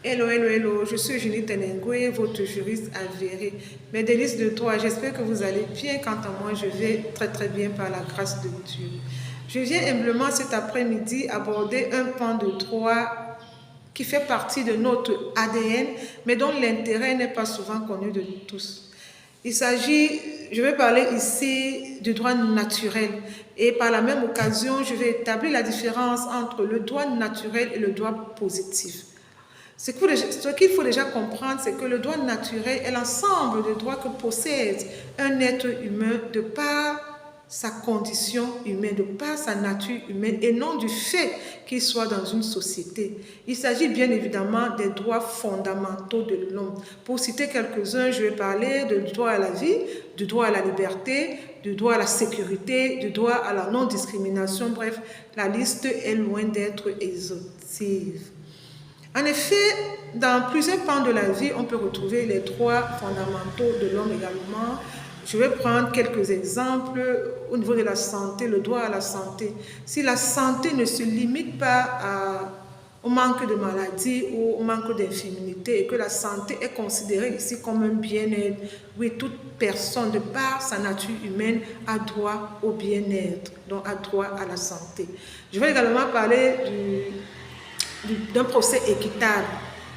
Hello, hello, hello, je suis Julie Tenengwe, votre juriste avérée. Mes délices de droit, j'espère que vous allez bien. Quant à moi, je vais très très bien par la grâce de Dieu. Je viens humblement cet après-midi aborder un pan de droit qui fait partie de notre ADN, mais dont l'intérêt n'est pas souvent connu de tous. Il s'agit, je vais parler ici du droit naturel et par la même occasion, je vais établir la différence entre le droit naturel et le droit positif. Ce qu'il faut déjà comprendre, c'est que le droit naturel est l'ensemble des droits que possède un être humain de par sa condition humaine, de par sa nature humaine et non du fait qu'il soit dans une société. Il s'agit bien évidemment des droits fondamentaux de l'homme. Pour citer quelques-uns, je vais parler du droit à la vie, du droit à la liberté, du droit à la sécurité, du droit à la non-discrimination. Bref, la liste est loin d'être exhaustive. En effet, dans plusieurs pans de la vie, on peut retrouver les droits fondamentaux de l'homme également. Je vais prendre quelques exemples au niveau de la santé, le droit à la santé. Si la santé ne se limite pas au manque de maladie ou au manque d'infirmité et que la santé est considérée ici comme un bien-être, oui, toute personne, de par sa nature humaine, a droit au bien-être, donc a droit à la santé. Je vais également parler d'un procès équitable.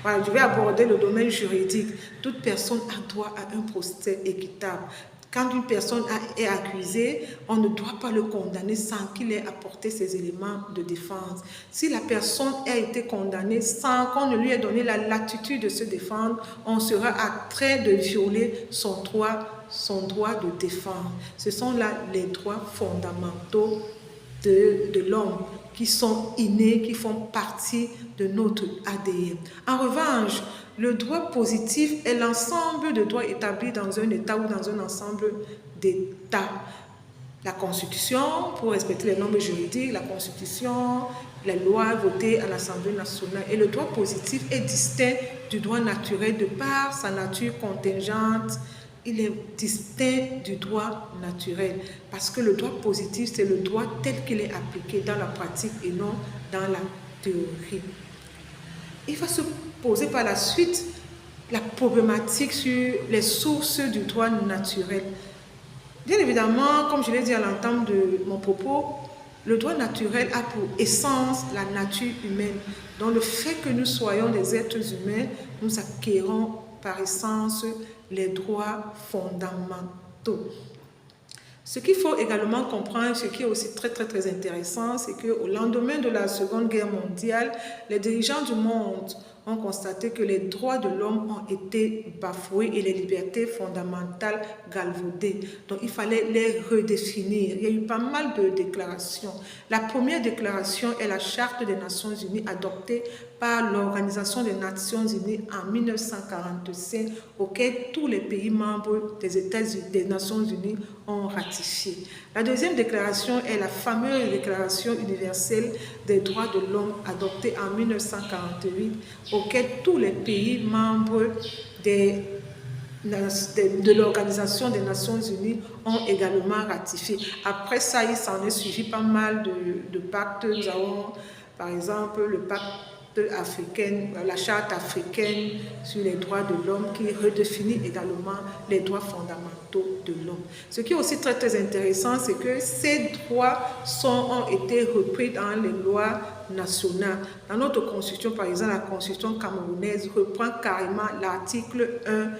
Voilà, je vais aborder le domaine juridique. Toute personne a droit à un procès équitable. Quand une personne est accusée, on ne doit pas le condamner sans qu'il ait apporté ses éléments de défense. Si la personne a été condamnée sans qu'on ne lui ait donné la latitude de se défendre, on sera à trait de violer son droit de défense. Ce sont là les droits fondamentaux de l'homme qui sont innés, qui font partie de notre ADN. En revanche, le droit positif est l'ensemble de droits établis dans un État ou dans un ensemble d'États. La Constitution, pour respecter les normes juridiques, la Constitution, les lois votées à l'Assemblée nationale. Et le droit positif est distinct du droit naturel de par sa nature contingente. Il est distinct du droit naturel parce que le droit positif, c'est le droit tel qu'il est appliqué dans la pratique et non dans la théorie. Il va se poser par la suite la problématique sur les sources du droit naturel. Bien évidemment, comme je l'ai dit à l'entame de mon propos, le droit naturel a pour essence la nature humaine. Donc le fait que nous soyons des êtres humains, nous acquérons par essence les droits fondamentaux. Ce qu'il faut également comprendre, ce qui est aussi très intéressant, c'est qu'au lendemain de la Seconde Guerre mondiale, les dirigeants du monde ont constaté que les droits de l'homme ont été bafoués et les libertés fondamentales galvaudées. Donc il fallait les redéfinir. Il y a eu pas mal de déclarations. La première déclaration est la Charte des Nations Unies adoptée par l'Organisation des Nations Unies en 1945, auquel tous les pays membres des Nations Unies ont ratifié. La deuxième déclaration est la fameuse Déclaration universelle des droits de l'homme adoptée en 1948, auquel tous les pays membres de l'Organisation des Nations Unies ont également ratifié. Après ça, il s'en est suivi pas mal de pactes. Nous avons, par exemple, le pacte africaine, la charte africaine sur les droits de l'homme qui redéfinit également les droits fondamentaux de l'homme. Ce qui est aussi très intéressant, c'est que ces droits ont été repris dans les lois nationales. Dans notre constitution, par exemple, la constitution camerounaise reprend carrément l'article 1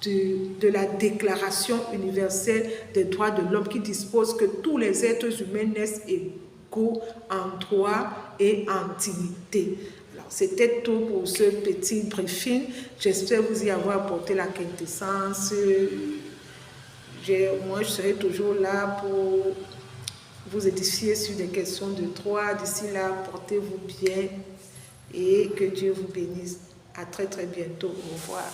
de la Déclaration universelle des droits de l'homme qui dispose que tous les êtres humains naissent égaux en droit et en dignité. C'était tout pour ce petit briefing. J'espère vous y avoir apporté la quintessence. Moi, je serai toujours là pour vous édifier sur des questions de droit. D'ici là, portez-vous bien et que Dieu vous bénisse. À très bientôt. Au revoir.